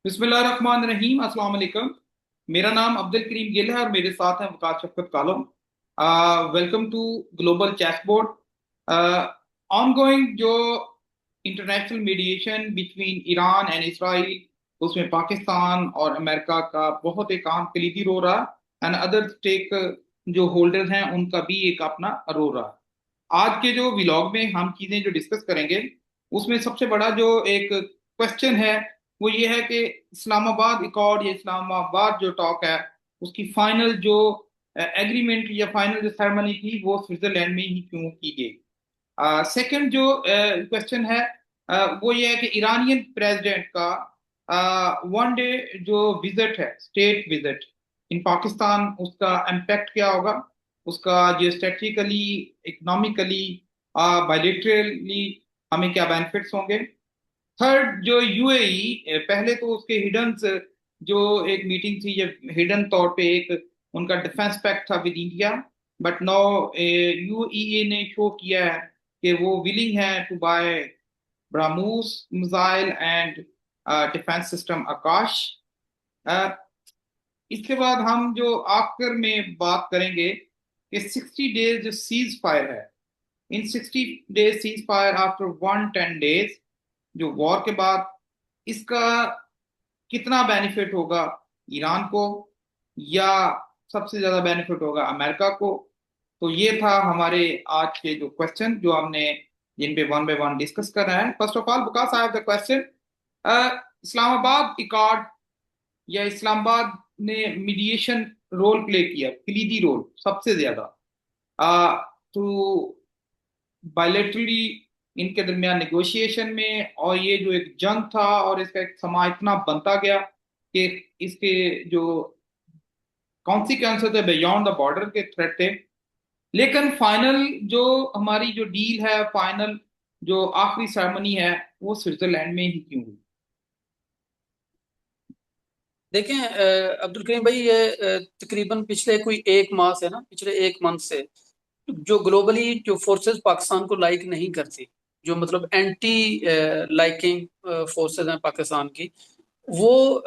बिस्मिल्लाहिर्रहमानिर्रहीम, अस्सलाम वालेकुम। मेरा नाम अब्दुल करीम गिल है और मेरे साथ हैं Waqas Shafqat Kalam. Welcome to global chess board. Ongoing जो international mediation between Iran and Israel, उसमें पाकिस्तान और अमेरिका का बहुत एक अहम कलीदी रोल रहा, एंड अदर स्टेक जो होल्डर हैं उनका भी एक अपना रोल रहा। आज के जो व्लॉग में हम चीजें जो डिस्कस करेंगे, उसमें सबसे बड़ा जो एक क्वेश्चन है वो ये है कि इस्लामाबाद अकॉर्ड या इस्लामाबाद जो टॉक है, उसकी फाइनल जो एग्रीमेंट या फाइनल जो सेरेमनी थी वो स्विट्जरलैंड में ही क्यों की गई। सेकंड जो क्वेश्चन है, वो ये है कि ईरानियन प्रेसिडेंट का वन डे जो विजिट है, स्टेट विजिट इन पाकिस्तान, उसका इम्पैक्ट क्या होगा, उसका जो स्ट्रेटजिकली, इकोनॉमिकली, बायलेटरली हमें क्या बेनिफिट्स होंगे। थर्ड जो यूएई, पहले तो उसके हिडन जो एक मीटिंग थी, ये हिडन तौर पे एक उनका डिफेंस पैक्ट था with India, but now UAE ने शो किया है कि वो विलिंग है to buy BrahMos missile and defence system Akash. Uh, इसके बाद हम जो आखिर में बात करेंगे कि 60 डेज जो सीज फायर है, इन 60 days cease fire after 110 days जो वॉर के बाद, इसका कितना बेनिफिट होगा ईरान को, या सबसे ज्यादा बेनिफिट होगा अमेरिका को। तो ये था हमारे आज के जो क्वेश्चन जो हमने, जिन पे वन बाय वन डिस्कस कर रहे हैं। First of all, because I have the question, Islamabad accord या इस्लामाबाद ने मीडिएशन रोल प्ले किया, कलीदी रोल सबसे ज्यादा, तो बायलेटरली इनके दरमियान नेगोशिएशन में, और ये जो एक जंग था और इसका एक समा इतना बनता गया कि इसके जो कॉन्सिक्वेंसेस थे बियॉन्ड द बॉर्डर के थ्रेट थे। लेकिन फाइनल जो हमारी जो डील है, फाइनल जो आखिरी सेरेमनी है, वो स्विट्जरलैंड में ही क्यों हुई। देखें अब्दुल करीम भाई, ये तकरीबन पिछले कोई एक माह से ना, पिछले एक मंथ से जो ग्लोबली जो फोर्सेस पाकिस्तान को लाइक नहीं करती, जो मतलब एंटी लाइकिंग फोर्सेस हैं पाकिस्तान की, वो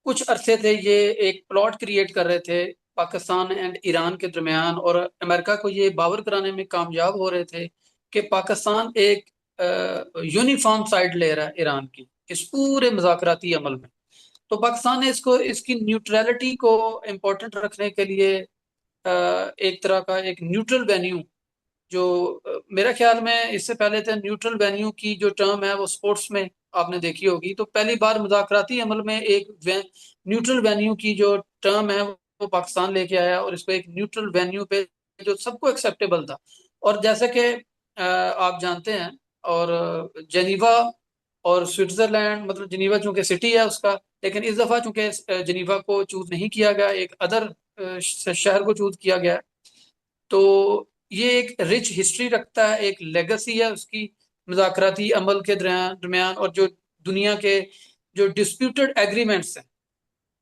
कुछ अरसे थे ये एक प्लॉट क्रिएट कर रहे थे पाकिस्तान एंड ईरान के दरमियान, और अमेरिका को ये बावर कराने में कामयाब हो रहे थे कि पाकिस्तान एक यूनिफॉर्म साइड ले रहा है ईरान की इस पूरे मुज़ाकराती अमल में। तो पाकिस्तान ने इसको, इसकी न्यूट्रलिटी को इम्पोर्टेंट रखने के लिए एक तरह का एक न्यूट्रल वेन्यू, जो मेरा ख्याल में इससे पहले थे न्यूट्रल वेन्यू की जो टर्म है वो स्पोर्ट्स में आपने देखी होगी, तो पहली बार मुज़ाकराती अमल में एक न्यूट्रल वेन्यू की जो टर्म है वो पाकिस्तान लेके आया, और इसको एक न्यूट्रल वेन्यू पे जो सबको एक्सेप्टेबल था। और जैसे कि आप जानते हैं, और जेनीवा और स्विट्जरलैंड, मतलब जिनीवा चूंकि सिटी है उसका, लेकिन इस दफा चूंकि जिनीवा को चूज नहीं किया गया, एक अदर शहर को चूज किया गया। तो ये एक रिच हिस्ट्री रखता है, एक लेगेसी है उसकी मुज़ाकराती अमल के दरमियान, और जो दुनिया के जो डिस्प्यूटेड एग्रीमेंट्स हैं,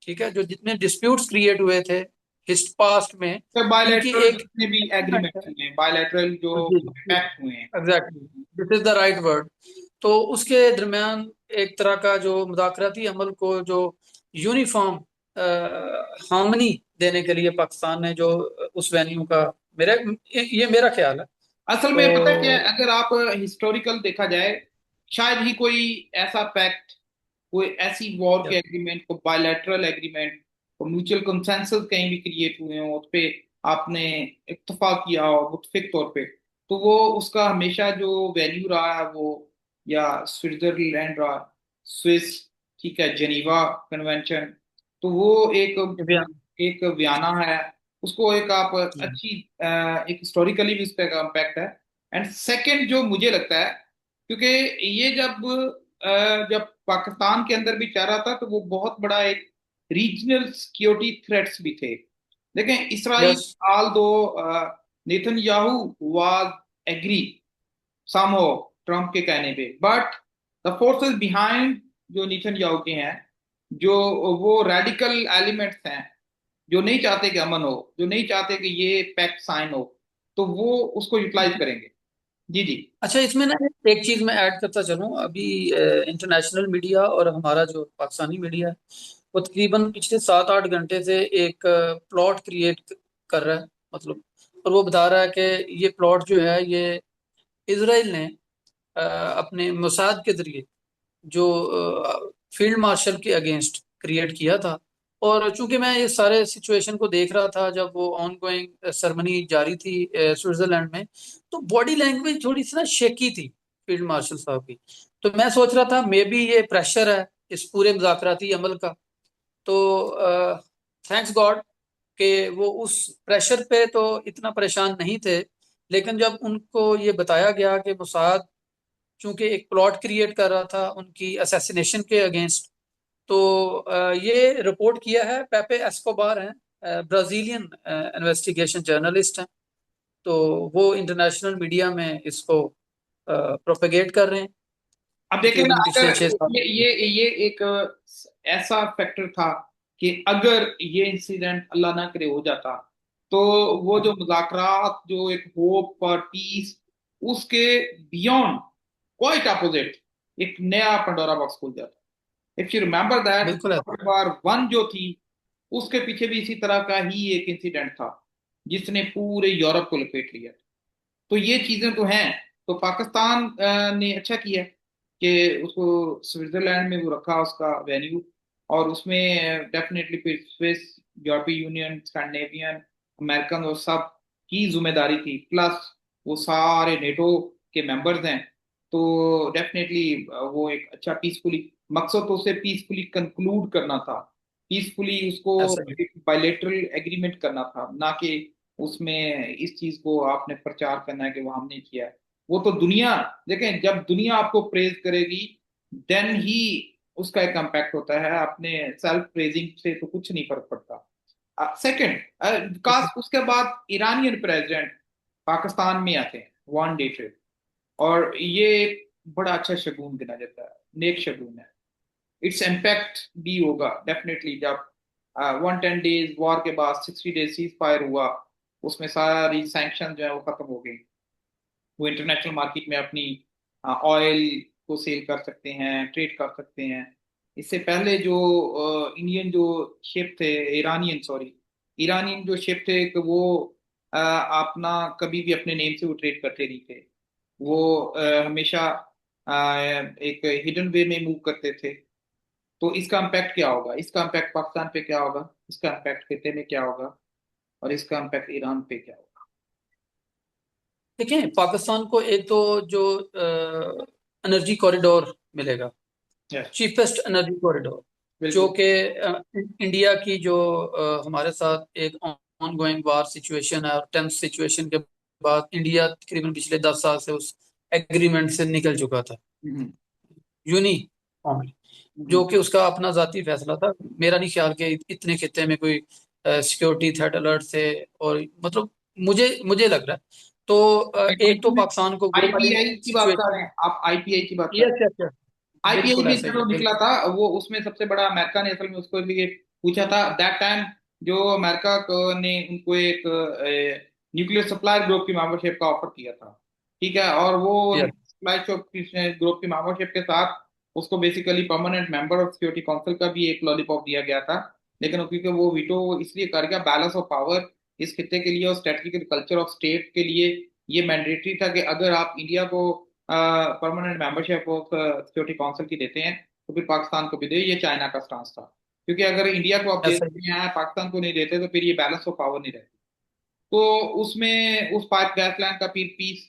ठीक है, जो जितने डिस्प्यूट्स क्रिएट हुए थे हिस्ट पास्ट में, तो उनकी बायलैटरल एक जितने भी agreement एग्रीमेंट है। हुए हैं, बायलैटरल जो जी, पैक्ट हुए हैं। Exactly, this is the right word. तो उसके दरमियान एक तरह का जो मुज़ाकराती अमल को जो यूनिफॉर्म हार्मनी देने के लिए पाकिस्तान ने जो उस वेन्यू का, मेरा ये मेरा ख्याल है। असल में पता है क्या, तो अगर आप हिस्टोरिकल देखा जाए, शायद ही कोई ऐसा पैक्ट, कोई ऐसी वॉर के एग्रीमेंट को, बायलैटरल एग्रीमेंट को म्यूचुअल कंसेंसस कहीं भी क्रिएट हुए हो, उस पे आपने इत्तेफाक किया हो मुत्फिक तौर पे, तो वो उसका हमेशा जो वैल्यू रहा है वो, या स्विट्जरलैंड रहा, स्विस, ठीक है, जेनीवा कन्वेंशन, तो वो एक एक बयाना है, उसको एक आप अच्छी एक हिस्टोरिकली भी उस पर इम्पैक्ट है। एंड सेकंड जो मुझे लगता है, क्योंकि ये जब पाकिस्तान के अंदर भी चल रहा था, तो वो बहुत बड़ा एक रीजनल सिक्योरिटी थ्रेट्स भी थे। देखें, इसराइल, यस, आल दो नेतन्याहू वाज एग्री समहो ट्रम्प के कहने पे, बट द फोर्सेस बिहाइंड जो नेतन्याहू के हैं, जो वो रेडिकल एलिमेंट्स हैं, जो नहीं चाहते कि अमन हो, जो नहीं चाहते कि ये पैक्ट साइन हो, तो वो उसको यूटिलाइज करेंगे। जी जी। अच्छा, इसमें ना एक चीज मैं ऐड करता चलूं। अभी इंटरनेशनल मीडिया और हमारा जो पाकिस्तानी मीडिया है, वो तकरीबन पिछले 7-8 घंटे से एक प्लॉट क्रिएट कर रहा है, मतलब। और वो बता रहा है कि ये प्लॉट जो है, ये इसराइल ने अपने मोसाद के जरिए जो फील्ड मार्शल के अगेंस्ट क्रिएट किया था। और चूंकि मैं ये सारे सिचुएशन को देख रहा था जब वो ऑन गोइंग सेरेमनी जारी थी स्विट्जरलैंड में, तो बॉडी लैंग्वेज थोड़ी सी ना शेकी थी फील्ड मार्शल साहब की। तो मैं सोच रहा था मे बी ये प्रेशर है इस पूरे मुज़ाकराती अमल का। तो थैंक्स गॉड कि वो उस प्रेशर पे तो इतना परेशान नहीं थे। लेकिन जब उनको ये बताया गया कि मोसाद चूंकि एक प्लॉट क्रिएट कर रहा था उनकी असैसिनेशन के अगेंस्ट, तो ये रिपोर्ट किया है पेपे एस्कोबार हैं, ब्राजीलियन इन्वेस्टिगेशन जर्नलिस्ट हैं। तो वो इंटरनेशनल मीडिया में इसको प्रोपेगेट कर रहे हैं अब देखिए ना, तकरीबन पिछले अगर 6-7 ये एक ऐसा फैक्टर था कि अगर ये इंसिडेंट अल्लाह ना करे हो जाता, तो वो जो मुज़ाकरात, जो एक होप फॉर पीस, उसके बियॉन्ड, क्वाइट अपोजिट, एक नया पंडोरा बॉक्स खुल जाता। इफ यू रिमेंबर दैट बिल्कुल है। वर्ल्ड वार वन जो थी, उसके पीछे भी इसी तरह का ही एक इंसिडेंट था जिसने पूरे यूरोप को लपेट लिया। तो ये चीजें तो हैं। तो पाकिस्तान ने अच्छा किया कि उसको स्विट्जरलैंड में वो रखा, उसका वेन्यू। और उसमें डेफिनेटली फिर स्विस, यूरोपीय यूनियन, स्कैंडिनेवियन, अमेरिकन और सब की जिम्मेदारी थी, प्लस वो सारे नेटो के मेंबर्स हैं। तो डेफिनेटली वो एक अच्छा पीसफुली, मकसद तो उसे पीसफुली कंक्लूड करना था, पीसफुली उसको ऐसा ही। एक बायलेटरल एग्रीमेंट करना था, ना कि उसमें इस चीज को आपने प्रचार करना है कि वो हमने किया है। वो तो दुनिया, देखें, जब दुनिया आपको प्रेज करेगी देन ही उसका एक इम्पैक्ट होता है। अपने सेल्फ प्रेजिंग से तो कुछ नहीं फर्क पड़ता। सेकंड, काश उसके बाद ईरानियन प्रेसिडेंट पाकिस्तान में आते हैं वन डे ट्रिप, और ये एक बड़ा अच्छा शगुन गिना जाता है, नेक शगुन है। इट्स इम्पैक्ट भी होगा डेफिनेटली जब 110 डेज वॉर के बाद 60 डेज सीज फायर हुआ, उसमें सारी सैंक्शन जो है वो खत्म हो गई। वो इंटरनेशनल मार्केट में अपनी ऑयल को सेल कर सकते हैं, ट्रेड कर सकते हैं। इससे पहले जो इंडियन जो शिप थे, ईरानियन सॉरी, ईरानियन जो शिप थे कि वो अपना कभी भी अपने नेम से वो ट्रेड करते नहीं थे। वो हमेशा एक हिडन वे में मूव करते थे। तो इसका इम्पैक्ट क्या होगा, इसका इम्पैक्ट पाकिस्तान पे क्या होगा, इसका इम्पैक्ट खिते में क्या होगा, और इसका इम्पैक्ट ईरान पे क्या होगा। देखिए, पाकिस्तान को एक तो जो एनर्जी कॉरिडोर मिलेगा, यस, चीपेस्ट एनर्जी कॉरिडोर, जो बिल्कुल। कि इंडिया की जो हमारे साथ एक ऑन गोइंग वार सिचुएशन है और टेंस सिचुएशन के बाद इंडिया तकरीबन पिछले 10 साल से उस एग्रीमेंट से निकल चुका था हम्म यूनिफॉर्मली, हम्म जो कि उसका अपना जाती फैसला था। मेरा नहीं ख्याल कि इतने खिते में कोई सिक्योरिटी थ्रेट अलर्ट से, और मतलब मुझे मुझे लग रहा है। तो एक तो पाकिस्तान को वो वाली आईपीआई की बात कर सिचुएशन। रहे हैं आप, आईपीआई की बात कर रहे यस हैं। Yes yes. आईपीएल बिल्कुल भी ऐसा ही जो है, निकला बिल्कुल। था, वो उसमें सबसे बड़ा अमेरिका ने असल में उसको लिए पूछा था दैट टाइम। जो ने उनको एक न्यूक्लियर सप्लाई ग्रुप की मेंबरशिप का ऑफर किया था, ठीक है। और वो यस सप्लाई ग्रुप की मेंबरशिप के साथ उसको basically permanent member of security council का भी एक लॉलीपॉप दिया गया था। लेकिन क्योंकि वो वीटो इसलिए कर गया, बैलेंस ऑफ पावर इस खिते के लिए और स्ट्रेटेजिक कल्चर ऑफ स्टेट के लिए ये मैंडेटरी था कि अगर आप इंडिया को permanent membership of security council की देते हैं तो फिर पाकिस्तान को भी दे। ये चाइना का स्टांस था, क्योंकि अगर इंडिया को आप ऐसा ही। देते हैं पाकिस्तान को नहीं देते तो फिर ये बैलेंस ऑफ पावर नहीं रहती। तो उसमें उस पाइप गैस लाइन का फिर पीस,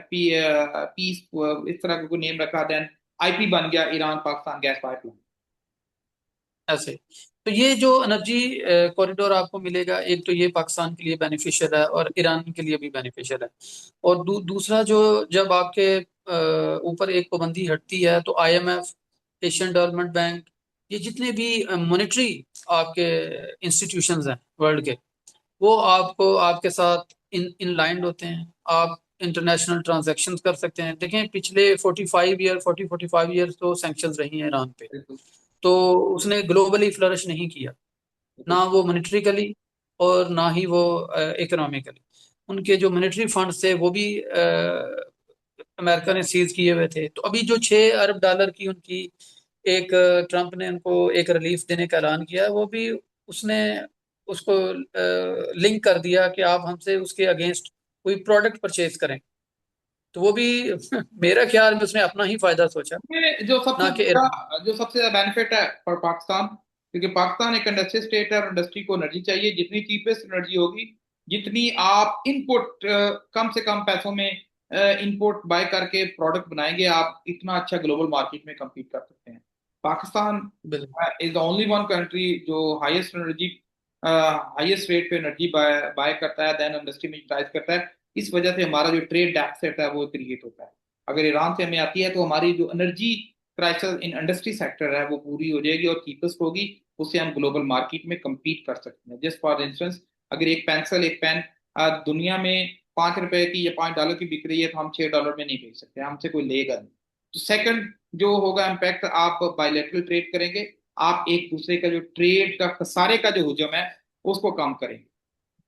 पीस इस तरह का कोई नेम रखा, देन आईपी बन गया ईरान पाकिस्तान गैस पाइपलाइन। ऐसे। तो ये जो एनर्जी कॉरिडोर आपको मिलेगा, एक तो ये पाकिस्तान के लिए बेनिफिशियल है और ईरान के लिए भी बेनिफिशियल है। और दूसरा, जो जब आपके ऊपर एक पाबंदी हटती है, तो आईएमएफ, एशियन डेवलपमेंट बैंक, ये जितने भी मॉनेटरी आपके इंस्टीट्यूशंस हैं वर्ल्ड के, वो आपको आपके साथ इन लाइंड होते हैं। आप इंटरनेशनल ट्रांजैक्शन कर सकते हैं। देखें, पिछले 40-45 ईयर तो सैंक्शंस रही हैं ईरान पे। बिल्कुल। तो उसने ग्लोबली फ्लरिश नहीं किया, बिल्कुल। ना वो मॉनेटरिकली और ना ही वो इकोनॉमिकली। उनके जो मिलिट्री फंड्स थे वो भी अमेरिका ने सीज किए हुए थे। तो अभी जो $6 अरब की उनकी एक ट्रम्प ने उनको एक रिलीफ देने का ऐलान किया, वो भी उसने उसको लिंक कर दिया कि आप हमसे उसके अगेंस्ट कोई प्रोडक्ट परचेज करें। तो वो भी मेरा ख्याल में उसने अपना ही फायदा सोचा, में ना कि ईरान। जो सबसे ज्यादा बेनिफिट है फॉर पाकिस्तान, क्योंकि पाकिस्तान एक इंडस्ट्री स्टेट है और इंडस्ट्री को एनर्जी चाहिए, जितनी चीपेस्ट एनर्जी होगी, जितनी आप इनपुट कम से कम पैसों में इनपुट बाय करके प्रोडक्ट बनाएंगे, आप इतना अच्छा ग्लोबल मार्केट में compete कर सकते हैं। पाकिस्तान बिल्कुल। Is the only one country जो हाईएस्ट रेट पे एनर्जी बाय बाय करता है, देन इंडस्ट्री में यूटिलाइज करता है। इस वजह से हमारा जो ट्रेड डेफिसिट है वो क्रिएट होता है। अगर ईरान से हमें आती है तो हमारी जो energy crisis in industry sector है वो पूरी हो जाएगी और चीपेस्ट होगी। उससे हम ग्लोबल मार्केट में compete कर सकते हैं। जस्ट फॉर इंस्टेंस, अगर एक पेंसिल एक पेन दुनिया में ₹5 की या $5 की बिक रही है, तो हम $6 में नहीं बेच सकते, हमसे कोई लेगा नहीं। तो सेकंड जो होगा इम्पैक्ट, आप बायलैटरल ट्रेड करेंगे, आप एक दूसरे का जो ट्रेड का खसारे का जो हुजम है उसको कम करेंगे।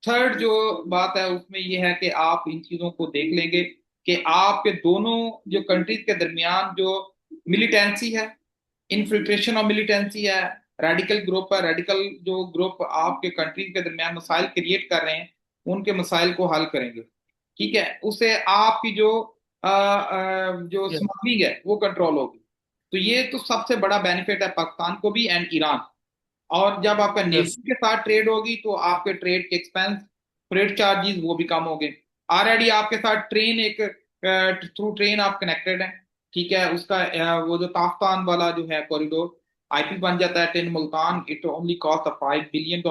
थर्ड जो बात है उसमें ये है कि आप इन चीजों को देख लेंगे कि आपके दोनों जो कंट्रीज के दरमियान जो मिलिटेंसी है, इन्फिल्ट्रेशन ऑफ मिलिटेंसी है, रेडिकल ग्रुप है, रेडिकल जो ग्रुप आपके कंट्रीज के दरमियान मसाइल क्रिएट कर रहे हैं, उनके मसाइल को हल करेंगे। ठीक है, उससे आपकी जो यस। स्मगलिंग है वो कंट्रोल होगी। तो ये तो सबसे बड़ा बेनिफिट है पाकिस्तान को भी एंड ईरान। और जब आपका यस। नेवी के साथ ट्रेड होगी तो आपके ट्रेड के एक्सपेंस, फ्रेट चार्जेस वो भी कम हो गए। ऑलरेडी आपके साथ ट्रेन एक थ्रू ट्रेन आप कनेक्टेड है। ठीक है, उसका वो जो ताफ्तान वाला जो है कॉरिडोर आईपी बन जाता है, tin Multan, it only cost $5 billion.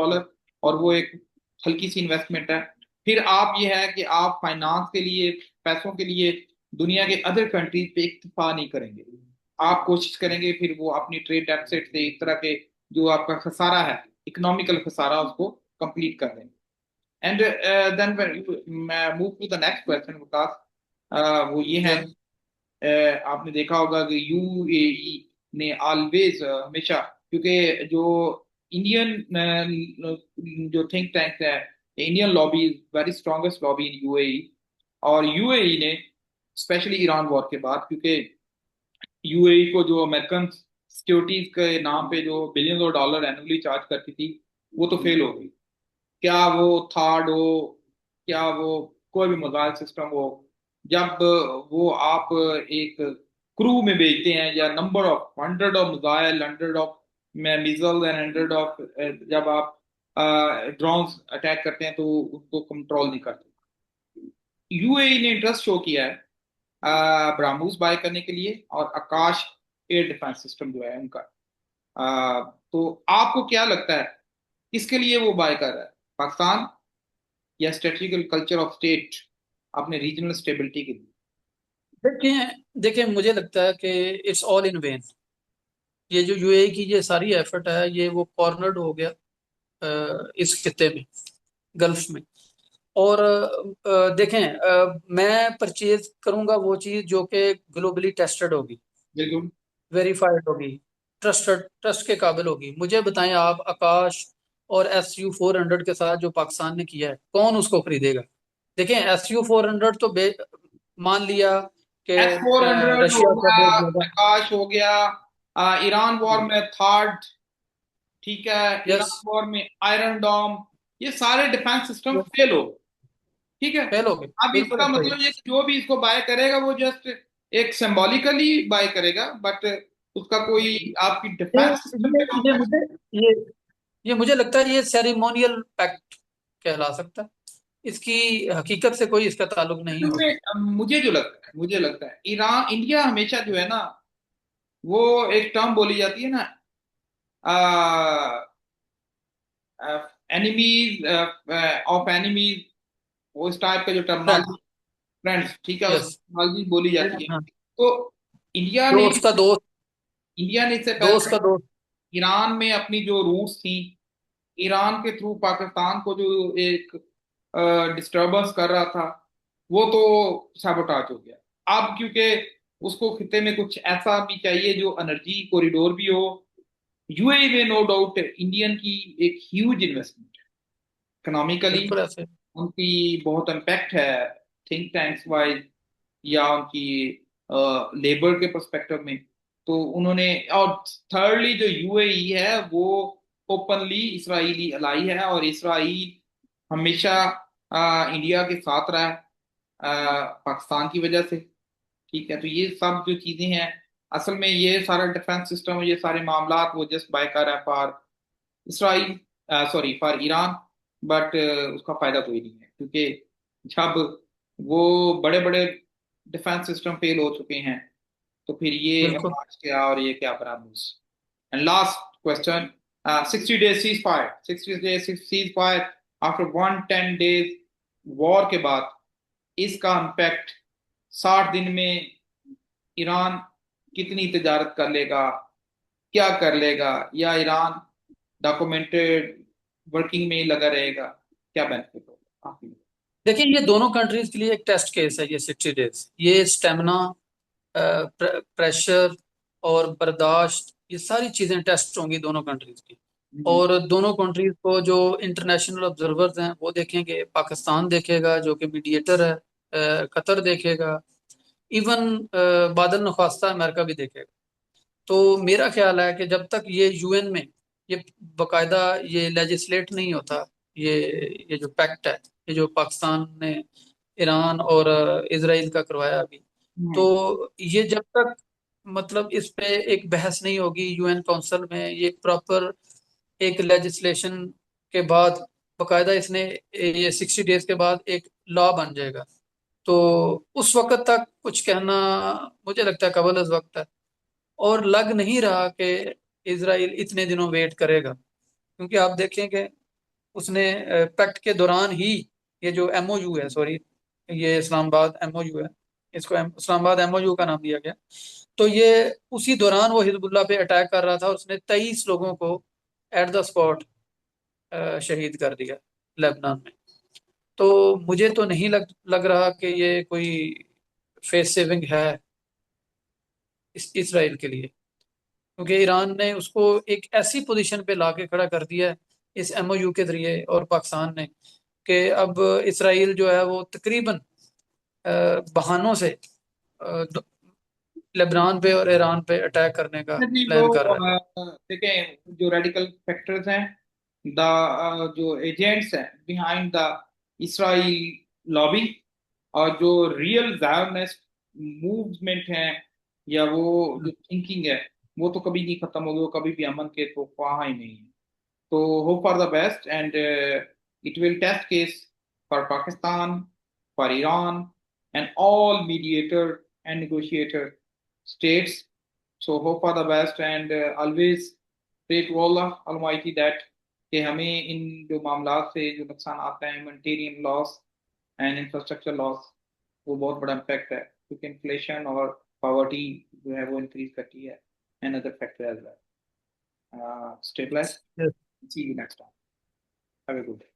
और वो एक हल्की सी इन्वेस्टमेंट है। फिर आप ये है कि आप फाइनेंस के लिए, पैसों के लिए दुनिया के अदर कंट्रीज पे इक्तफा नहीं करेंगे। आप कोशिश करेंगे फिर वो अपनी ट्रेड डेफिसिट से इस तरह के जो आपका खसारा है, इकोनॉमिकल खसारा, उसको कंप्लीट कर दें। And then move to the next question Vikas, वो ये है, यस। आपने देखा होगा कि यूएई ने ऑलवेज हमेशा, क्योंकि जो इंडियन जो थिंक टैंक है, Indian lobby is very strongest lobby in UAE. और यूएई ने स्पेशली ईरान वॉर के बाद, क्योंकि यूएई को जो अमेरिकन सिक्योरिटीज के नाम पे जो billions of dollar annually charge करती थी, वो तो फेल हो गई। क्या वो थार्ड हो, क्या वो कोई भी मोबाइल सिस्टम हो, जब वो आप एक क्रू में भेजते हैं, या number of hundred of missile, hundred of missile and hundred of, जब आप ड्रोन्स अटैक करते हैं तो उसको कंट्रोल नहीं करते। यूएई ने इंटरेस्ट शो किया है ब्राह्मोस बाय करने के लिए, और आकाश एयर डिफेंस सिस्टम जो है उनका। तो आपको क्या लगता है किसके लिए वो बाय कर रहा है, पाकिस्तान या स्ट्रेटेजिकल कल्चर ऑफ स्टेट अपने रीजनल स्टेबिलिटी के लिए? देखिए देखिए, मुझे लगता है कि इट्स ऑल इन वेन। ये जो यूएई की ये सारी एफर्ट है, ये वो कॉर्नर्ड हो गया इस खित्ते में, गल्फ में। और देखें, मैं परचेज करूंगा वो चीज जो कि ग्लोबली टेस्टेड होगी, बिल्कुल। वेरीफाइड होगी, ट्रस्ट के काबिल होगी। मुझे बताएं आप, आकाश और SU-400 के साथ जो पाकिस्तान ने किया है, कौन उसको खरीदेगा? देखें, SU-400 तो मान लिया कि S-400 हो रशिया का गया, बहुत ज्यादा। आकाश हो गया, ईरान वॉर में थार्ड, ठीक है, यस। ईरान वॉर में आयरन डॉम, ये सारे डिफेंस सिस्टम फेल हो। ठीक है, फेल हो गए, अब बिल्कुल इसका सही। मतलब ये कि जो भी इसको बाय करेगा वो जस्ट एक सिंबॉलिकली बाय करेगा, बट उसका कोई आपकी ये डिफेंस सिस्टम पे काम ये कर। मुझे ये ये मुझे लगता है ये सेरेमोनियल पैक्ट कहला सकता है। इसकी हकीकत से कोई इसका ताल्लुक नहीं असल होगा। में मुझे लगता है ईरान, इंडिया हमेशा जो है ना, वो एक टर्म बोली जाती है ना, एनिमीज ऑफ एनिमीज, वो इस टाइप का जो फ्रेंड। टर्मिनोलॉजी, फ्रेंड्स, ठीक है, उस यस। टर्मिनोलॉजी बोली जाती है। हाँ। तो इंडिया ने दोस्त का दोस्त। इंडिया ने इससे दोस्त पहले का दोस्त। ईरान में अपनी जो रूट्स थी, ईरान के थ्रू पाकिस्तान को जो एक डिस्टरबेंस कर रहा था, वो तो सैबोटाज हो गया। अब क्योंकि उसको खिते में कुछ ऐसा भी चाहिए जो एनर्जी कॉरिडोर भी हो। यूएई में नो डाउट इंडियन की एक ह्यूज इन्वेस्टमेंट है इकोनॉमिकली, बिल्कुल ऐसे। उनकी बहुत इम्पैक्ट है थिंक टैंक्स वाइज या उनकी लेबर के पर्सपेक्टिव में। तो उन्होंने, और थर्डली जो यूएई है वो ओपनली इसराइली अलाई है, और इसराइल हमेशा इंडिया के साथ रहा है पाकिस्तान की वजह से। ठीक है, तो ये सब जो चीजें हैं, असल में ये सारा डिफेंस सिस्टम, ये सारे मामला वो जस्ट बाय कर रहा है for Israel, sorry for Iran. But उसका फायदा कोई नहीं है, क्योंकि जब वो बड़े बड़े डिफेंस सिस्टम फेल हो चुके हैं, तो फिर ये बिल्कुल। अमाज क्या और ये क्या बराबर। And last question, 60 days cease fire, 60 days cease fire after 110 days war के बाद, इसका इम्पैक्ट 60 दिन में ईरान कितनी तजारत कर लेगा, क्या कर लेगा, या ईरान डॉक्यूमेंटेड वर्किंग में ही लगा रहेगा, क्या बेनिफिट होगा आप ही। देखिए, ये दोनों कंट्रीज के लिए एक टेस्ट केस है ये 60 डेज। ये स्टेमिना, प्रेशर और बर्दाश्त, ये सारी चीजें टेस्ट होंगी दोनों कंट्रीज की। हम्म, और दोनों कंट्रीज को जो इंटरनेशनल ऑब्जर्वर्स हैं वो देखेंगे, पाकिस्तान देखेगा जो कि मीडिएटर है, कतर देखेगा, इवन बादल नख्वास्ता अमेरिका भी देखेगा। तो मेरा ख्याल है कि जब तक ये यूएन में ये बकायदा ये लेजिस्लेट नहीं होता, ये ये जो पैक्ट है, ये जो पाकिस्तान ने ईरान और इसराइल का करवाया अभी, हम्म, तो ये जब तक मतलब इस पे एक बहस नहीं होगी यूएन काउंसिल में, ये प्रॉपर एक लेजिस्लेशन के बाद बकायदा इसने ये 60 डेज के बाद एक लॉ बन जाएगा, तो उस वक्त तक कुछ कहना मुझे लगता है कबल अज वक्त है। और लग नहीं रहा कि इसराइल इतने दिनों वेट करेगा, क्योंकि आप देखेंगे उसने पैक्ट के दौरान ही, ये जो एमओयू है, सॉरी, ये इस्लामाबाद एमओयू है, इसको इस्लामाबाद एमओयू का नाम दिया गया। तो ये उसी दौरान वो हिजबुल्लाह पे अटैक कर रहा था और उसने 23 लोगों को एट द स्पॉट शहीद कर दिया लेबनान में। तो मुझे तो नहीं लग रहा कि ये कोई फेस सेविंग है इसराइल के लिए, क्योंकि ईरान ने उसको एक ऐसी पोजीशन पे लाके खड़ा कर दिया है इस एमओयू के जरिए और पाकिस्तान ने, कि अब इसराइल जो है वो तकरीबन बहानों से लेबनान पे और ईरान पे अटैक करने का जी वो प्लान कर रहा है। देखें, जो रेडिकल फैक्टर्स हैं, द जो एजेंट्स हैं बिहाइंड द इसराइल लॉबी, और जो रियल जायनिस्ट मूवमेंट है, या वो जो थिंकिंग है, वो तो कभी नहीं खत्म होगी, वो कभी भी अमन के तो ख्वाह ही नहीं है। So hope for the best, and it will test case for Pakistan, for Iran, and all mediator and negotiator states. So hope for the best, and always pray to Allah Almighty that कि हमें इन जो मामला से जो नुकसान आता है, humanitarian loss and infrastructure loss, वो बहुत बड़ा इम्पैक्ट है, क्योंकि इन्फ्लेशन और पॉवर्टी जो है वो इंक्रीज करती है, and other factor as well. Stay blessed. Yes. See you next time. Have a good day.